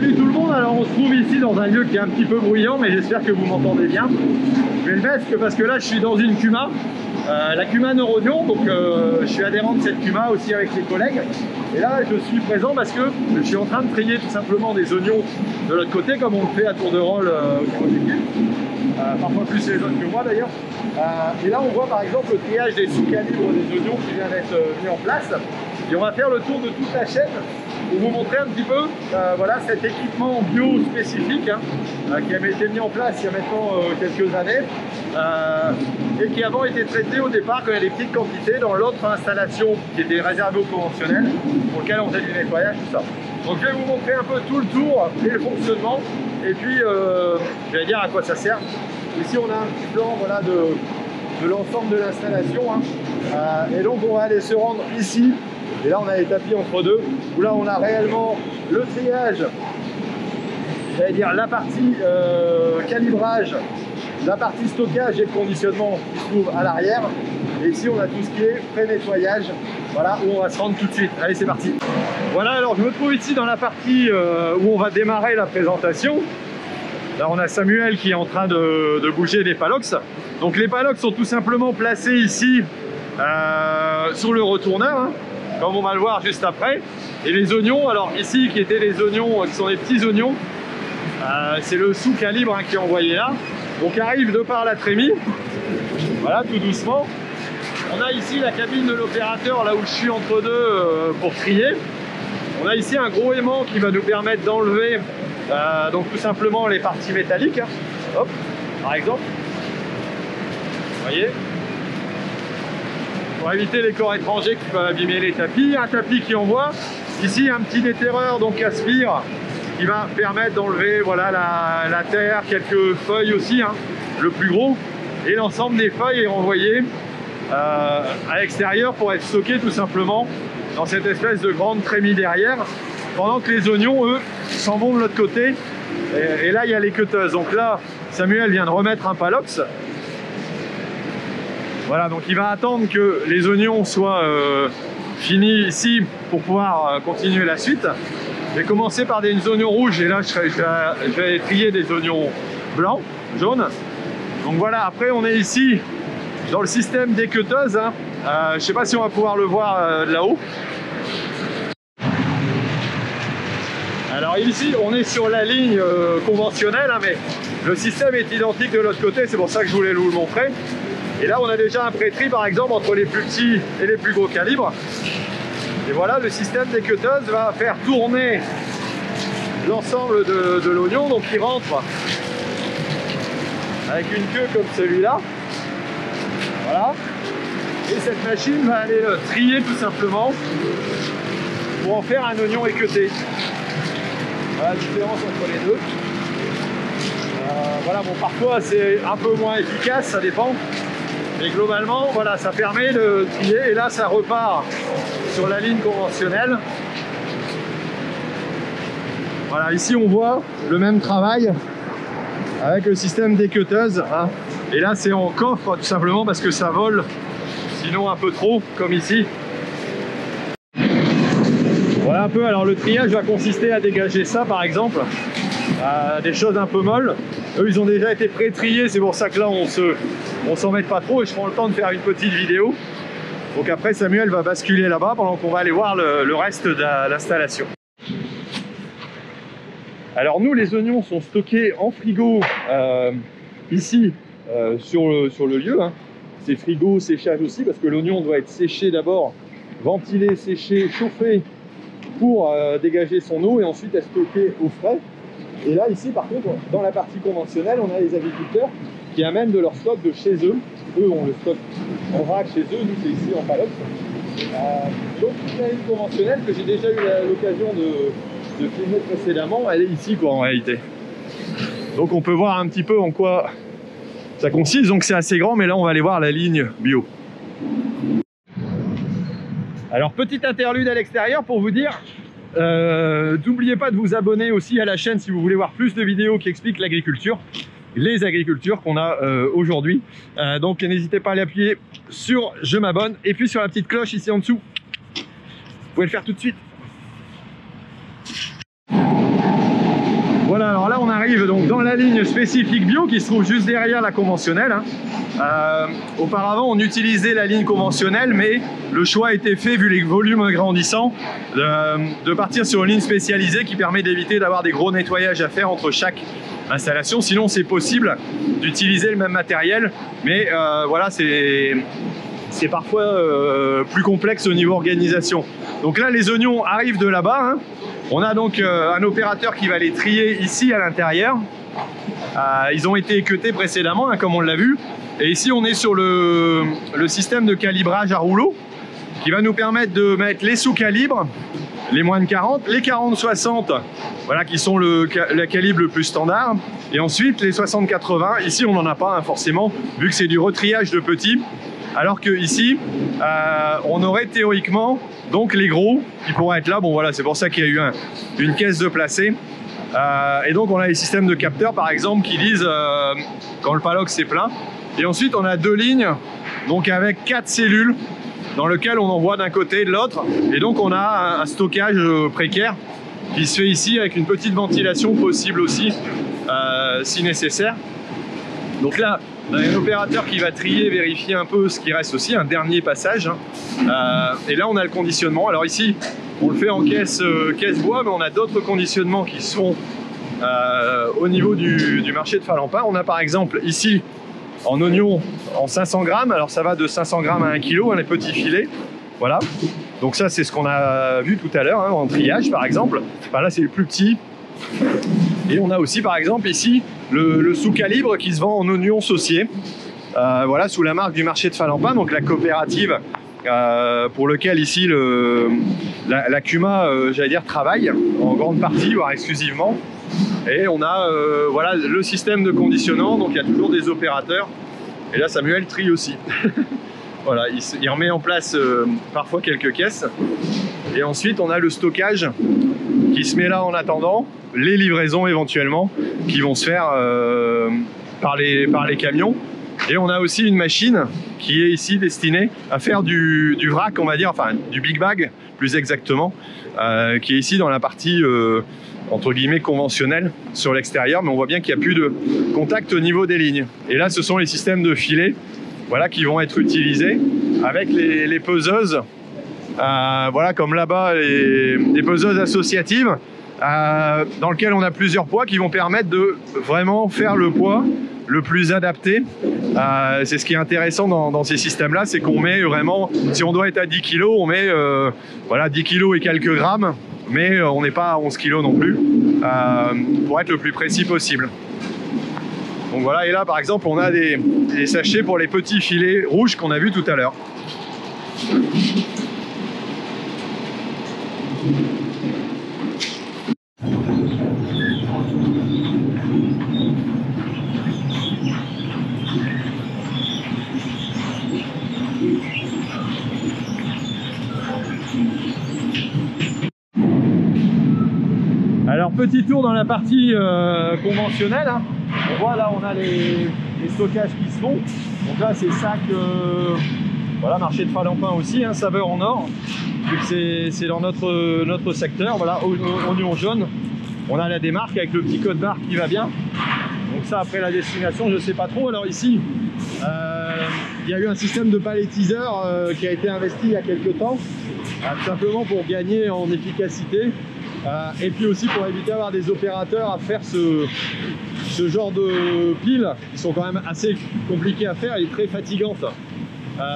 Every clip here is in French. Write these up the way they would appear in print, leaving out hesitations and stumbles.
Salut tout le monde, alors on se trouve ici dans un lieu qui est un petit peu bruyant, mais j'espère que vous m'entendez bien. Je vais le mettre parce que là je suis dans une Cuma, la Cuma Neuronion, donc je suis adhérent de cette Cuma aussi avec les collègues. Et là je suis présent parce que je suis en train de trier tout simplement des oignons de l'autre côté, comme on le fait à tour de rôle au niveau du guide. Parfois plus les autres que moi d'ailleurs. Et là on voit par exemple le triage des sous-calibres des oignons qui vient d'être mis en place. Et on va faire le tour de toute la chaîne pour vous montrer un petit peu voilà, cet équipement bio spécifique qui avait été mis en place il y a maintenant quelques années et qui avant était traité au départ quand il y a des petites quantités dans l'autre installation qui était réservée au conventionnel pour lequel on faisait du nettoyage, tout ça. Donc je vais vous montrer un peu tout le tour et le fonctionnement et puis je vais dire à quoi ça sert. Ici on a un petit plan voilà, de l'ensemble de l'installation et donc on va aller se rendre ici. Et là on a les tapis entre deux, où là on a réellement le triage, j'allais dire la partie calibrage, la partie stockage et le conditionnement qui se trouve à l'arrière. Et ici on a tout ce qui est pré-nettoyage, voilà, où on va se rendre tout de suite. Allez, c'est parti. Voilà, alors je me trouve ici dans la partie où on va démarrer la présentation. Là on a Samuel qui est en train de bouger les palox. Donc les palox sont tout simplement placés ici sur le retourneur, comme on va le voir juste après. Et les oignons, alors ici qui étaient les oignons, qui sont des petits oignons, c'est le sous-calibre qui est envoyé là. Donc arrive de par la trémie, voilà, tout doucement. On a ici la cabine de l'opérateur, là où je suis entre deux pour trier. On a ici un gros aimant qui va nous permettre d'enlever donc tout simplement les parties métalliques. Hop, par exemple. Vous voyez, pour éviter les corps étrangers qui peuvent abîmer les tapis. Un tapis qui envoie. Ici un petit déterreur, donc aspire, qui va permettre d'enlever voilà, la terre, quelques feuilles aussi, le plus gros. Et l'ensemble des feuilles est renvoyé à l'extérieur pour être stocké tout simplement dans cette espèce de grande trémie derrière. Pendant que les oignons, eux, s'en vont de l'autre côté. Et là, il y a les cutteuses. Donc là, Samuel vient de remettre un palox. Voilà, donc il va attendre que les oignons soient finis ici pour pouvoir continuer la suite. Je vais commencer par des oignons rouges et là je vais trier des oignons blancs, jaunes. Donc voilà, après on est ici dans le système des cutteuses. Je ne sais pas si on va pouvoir le voir là-haut. Alors ici on est sur la ligne conventionnelle, mais le système est identique de l'autre côté, c'est pour ça que je voulais vous le montrer. Et là on a déjà un pré-tri par exemple entre les plus petits et les plus gros calibres. Et voilà, le système des cutteuses va faire tourner l'ensemble de l'oignon, donc il rentre avec une queue comme celui-là. Voilà. Et cette machine va aller le trier tout simplement pour en faire un oignon équeuté. Voilà la différence entre les deux. Voilà, bon, parfois c'est un peu moins efficace, ça dépend. Mais globalement, voilà, ça permet de trier et là ça repart sur la ligne conventionnelle. Voilà, ici on voit le même travail avec le système des cutteuses. Et là c'est en coffre tout simplement parce que ça vole, sinon un peu trop, comme ici. Voilà un peu, alors le triage va consister à dégager ça par exemple, des choses un peu molles. Eux ils ont déjà été pré-triés, c'est pour ça que là on s'embête pas trop et je prends le temps de faire une petite vidéo. Donc après Samuel va basculer là-bas pendant qu'on va aller voir le reste de l'installation. Alors nous les oignons sont stockés en frigo ici sur le lieu. C'est frigo, séchage aussi parce que l'oignon doit être séché d'abord, ventilé, séché, chauffé pour dégager son eau et ensuite être stocké au frais. Et là ici par contre dans la partie conventionnelle on a les agriculteurs qui amènent de leur stock de chez eux. Eux ont le stock en vrac chez eux, nous c'est ici en palox. Donc toute la ligne conventionnelle que j'ai déjà eu l'occasion de filmer précédemment, elle est ici quoi en réalité. Donc on peut voir un petit peu en quoi ça consiste, donc c'est assez grand mais là on va aller voir la ligne bio. Alors petite interlude à l'extérieur pour vous dire, n'oubliez pas de vous abonner aussi à la chaîne si vous voulez voir plus de vidéos qui expliquent l'agriculture, les agricultures qu'on a aujourd'hui. Donc n'hésitez pas à l'appuyer sur je m'abonne et puis sur la petite cloche ici en dessous. Vous pouvez le faire tout de suite. arrive donc dans la ligne spécifique bio qui se trouve juste derrière la conventionnelle. Auparavant, on utilisait la ligne conventionnelle, mais le choix a été fait, vu les volumes grandissants, de partir sur une ligne spécialisée qui permet d'éviter d'avoir des gros nettoyages à faire entre chaque installation. Sinon, c'est possible d'utiliser le même matériel, mais voilà, c'est parfois plus complexe au niveau organisation. Donc là, les oignons arrivent de là-bas, hein. On a donc un opérateur qui va les trier ici à l'intérieur. Ils ont été équeutés précédemment, hein, comme on l'a vu. Et ici, on est sur le système de calibrage à rouleau qui va nous permettre de mettre les sous-calibres, les moins de 40, les 40-60, voilà, qui sont le calibre le plus standard. Et ensuite, les 60-80, ici, on n'en a pas, hein, forcément, vu que c'est du retriage de petits. Alors que ici, on aurait théoriquement donc les gros qui pourraient être là. Bon voilà, c'est pour ça qu'il y a eu une caisse de placé. Et donc on a les systèmes de capteurs par exemple qui disent quand le paddock c'est plein. Et ensuite on a 2 lignes, donc avec 4 cellules dans lesquelles on envoie d'un côté et de l'autre. Et donc on a un stockage précaire qui se fait ici avec une petite ventilation possible aussi si nécessaire. Donc là, on a un opérateur qui va trier, vérifier un peu ce qui reste aussi, un dernier passage. Et là, on a le conditionnement. Alors ici, on le fait en caisse bois, mais on a d'autres conditionnements qui sont au niveau du marché de Falampin. On a par exemple ici, en oignon, en 500 grammes. Alors ça va de 500 grammes à 1 kg, hein, les petits filets. Voilà. Donc ça, c'est ce qu'on a vu tout à l'heure, hein, en triage par exemple. Enfin, là, c'est le plus petit. Et on a aussi par exemple ici le sous-calibre qui se vend en oignon saucier, voilà, sous la marque du marché de Falampin, donc la coopérative pour lequel ici la CUMA, j'allais dire, travaille en grande partie, voire exclusivement. Et on a voilà, le système de conditionnement, donc il y a toujours des opérateurs. Et là, Samuel trie aussi. Voilà, il remet en place parfois quelques caisses. Et ensuite, on a le stockage qui se met là en attendant les livraisons éventuellement qui vont se faire par les camions. Et on a aussi une machine qui est ici destinée à faire du vrac, on va dire, enfin du big bag plus exactement, qui est ici dans la partie entre guillemets conventionnelle sur l'extérieur, mais on voit bien qu'il n'y a plus de contact au niveau des lignes. Et là, ce sont les systèmes de filets, voilà, qui vont être utilisés avec les peseuses. Voilà, comme là-bas, les peseuses associatives dans lesquelles on a plusieurs poids qui vont permettre de vraiment faire le poids le plus adapté. C'est ce qui est intéressant dans ces systèmes-là, c'est qu'on met vraiment, si on doit être à 10 kg, on met voilà, 10 kg et quelques grammes, mais on n'est pas à 11 kg non plus, pour être le plus précis possible. Donc voilà, et là par exemple, on a des sachets pour les petits filets rouges qu'on a vus tout à l'heure. Alors petit tour dans la partie conventionnelle, hein. On voit là on a les stockages qui se font. Donc là c'est sac, voilà, marché de Falampin aussi, hein, saveur en or, vu que c'est dans notre secteur. Voilà, oignon jaune, on a la démarque avec le petit code barre qui va bien. Donc ça après la destination je sais pas trop. Alors ici il y a eu un système de palettiseur qui a été investi il y a quelques temps, tout simplement pour gagner en efficacité. Et puis aussi pour éviter d'avoir des opérateurs à faire ce genre de piles qui sont quand même assez compliquées à faire et très fatigantes.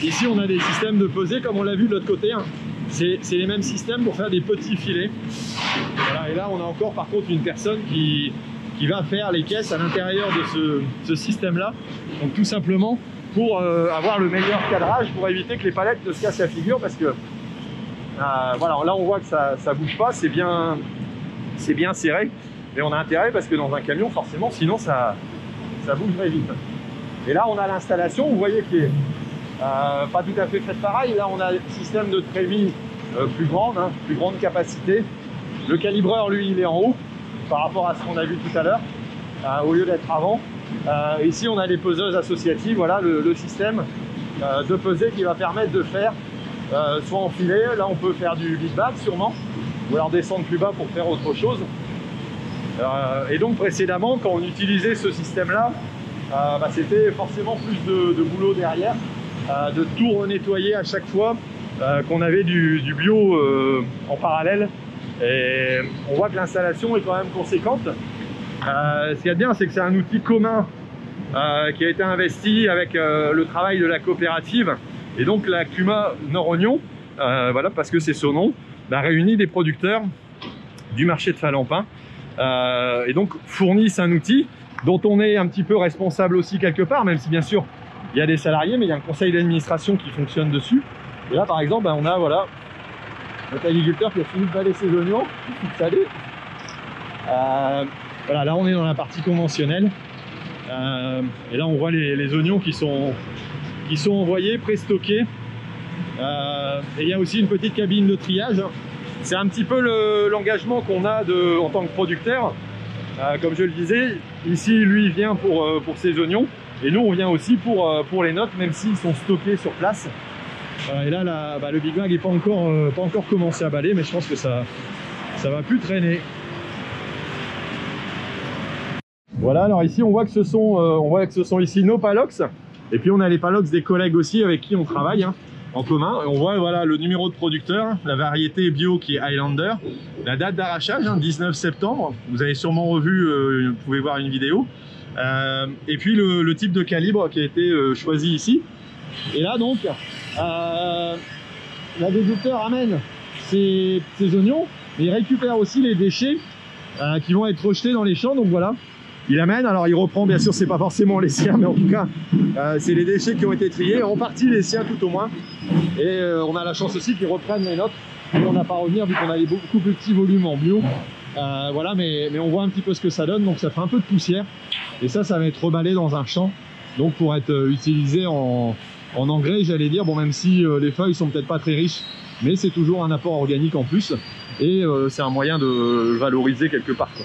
Ici on a des systèmes de pesée comme on l'a vu de l'autre côté, hein. C'est les mêmes systèmes pour faire des petits filets. Voilà, et là on a encore par contre une personne qui va faire les caisses à l'intérieur de ce système là, donc tout simplement pour avoir le meilleur cadrage, pour éviter que les palettes ne se cassent la figure, parce que voilà, là on voit que ça bouge pas, c'est bien serré, mais on a intérêt parce que dans un camion forcément sinon ça bougerait vite. Et là on a l'installation, vous voyez qui est pas tout à fait faite pareil. Là on a le système de trémie plus grande, hein, plus grande capacité. Le calibreur lui il est en haut par rapport à ce qu'on a vu tout à l'heure, au lieu d'être avant. Ici on a les peseuses associatives, voilà le système de pesée qui va permettre de faire soit en filet, là on peut faire du big bag sûrement, ou alors descendre plus bas pour faire autre chose. Et donc précédemment, quand on utilisait ce système-là, c'était forcément plus de boulot derrière, de tout renettoyer à chaque fois qu'on avait du bio en parallèle. Et on voit que l'installation est quand même conséquente. Ce qu'il y a de bien, c'est que c'est un outil commun qui a été investi avec le travail de la coopérative. Et donc la Cuma Nord-Oignon, voilà, parce que c'est son nom, réunit des producteurs du marché de Falampin et donc fournissent un outil dont on est un petit peu responsable aussi quelque part, même si bien sûr il y a des salariés, mais il y a un conseil d'administration qui fonctionne dessus. Et là par exemple, on a voilà notre agriculteur qui a fini de balayer ses oignons. Salut. Voilà, là on est dans la partie conventionnelle. Et là on voit les oignons qui sont envoyés, pré-stockés. Et il y a aussi une petite cabine de triage. C'est un petit peu l'engagement qu'on a en tant que producteur. Comme je le disais, ici lui il vient pour ses oignons. Et nous on vient aussi pour les nôtres, même s'ils sont stockés sur place. Et là, le Big Bag n'est pas encore commencé à balayer, mais je pense que ça va plus traîner. Voilà, alors ici on voit que ce sont ici nos palox. Et puis on a les palox des collègues aussi avec qui on travaille en commun. Et on voit voilà le numéro de producteur, la variété bio qui est Highlander, la date d'arrachage 19 septembre. Vous avez sûrement revu, vous pouvez voir une vidéo. Et puis le type de calibre qui a été choisi ici. Et là donc, l'agriculteur amène ses oignons, mais il récupère aussi les déchets qui vont être rejetés dans les champs. Donc voilà, il amène, alors il reprend, bien sûr c'est pas forcément les siens, mais en tout cas c'est les déchets qui ont été triés, en partie les siens tout au moins. Et on a la chance aussi qu'ils reprennent les nôtres, et on n'a pas à revenir vu qu'on a des beaucoup plus petits volumes en bio. Voilà, mais on voit un petit peu ce que ça donne, donc ça fait un peu de poussière. Et ça va être reballé dans un champ, donc pour être utilisé en engrais, j'allais dire, bon, même si les feuilles sont peut-être pas très riches, mais c'est toujours un apport organique en plus, et c'est un moyen de valoriser quelque part, quoi.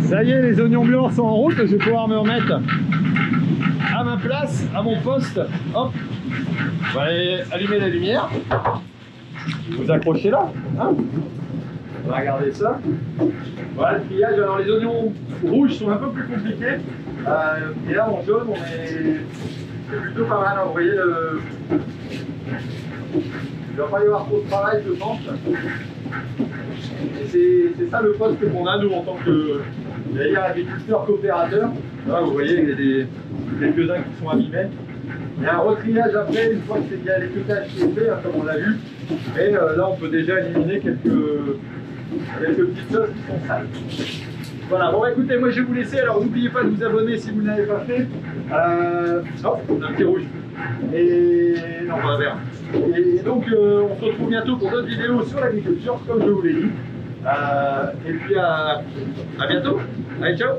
Ça y est, les oignons blancs sont en route, je vais pouvoir me remettre à ma place, à mon poste. Hop, on va aller allumer la lumière, vous accrochez là, hein. On va regarder ça. Voilà le triage. Alors les oignons rouges sont un peu plus compliqués. Et là en jaune, c'est plutôt pas mal. Vous voyez, il ne va pas y avoir trop de travail, je pense. Et c'est ça le poste qu'on a nous en tant que agriculteurs coopérateurs. Là, vous voyez, il y a quelques-uns qui sont abîmés. Il y a un retriage après, une fois qu'il y a l'étiquetage qui est fait, comme on l'a vu. Et là, on peut déjà éliminer quelques petites choses qui sont sales. Voilà, bon écoutez, moi je vais vous laisser, alors n'oubliez pas de vous abonner si vous ne l'avez pas fait. Oh, on a un petit rouge. Et non, pas vert. Et donc on se retrouve bientôt pour d'autres vidéos sur l'agriculture, comme je vous l'ai dit. Et puis à bientôt. Allez, ciao.